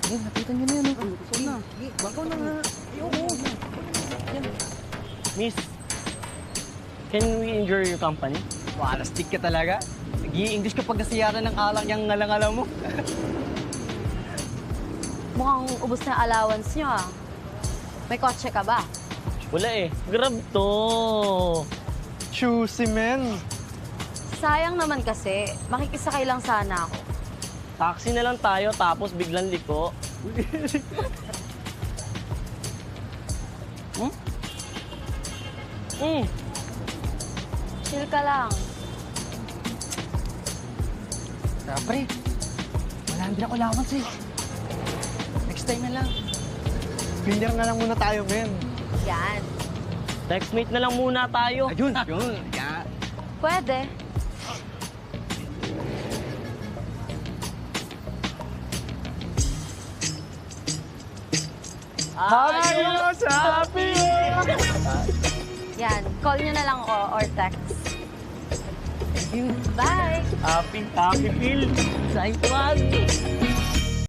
Ayun, napitan nyo na yan. Gusto na. Bakaw na nga. Ayoko. Miss, can we enjoy your company? Walastik ka talaga. Nag-i-English ka pag nasiyara ng alak niyang ngalang-alam mo. Mukhang ubos na allowance nyo ah. May kotse ka ba? Wala eh. Grab to. Choosy, men. Sayang naman kasi. Makikisakay lang sana ako. Taxi na lang tayo tapos biglang liko. Hmm? Hmm. Chill ka lang. Pre, wala din ako allowance eh. Next time na lang. Dinner na lang muna tayo, men. Yan. Next meet na lang muna tayo. Ayun, yun. Yeah. Pwede. Ayos! Happy! Yan. Call nyo na lang ako or text. Bye! Happy, happy feel. Sa one.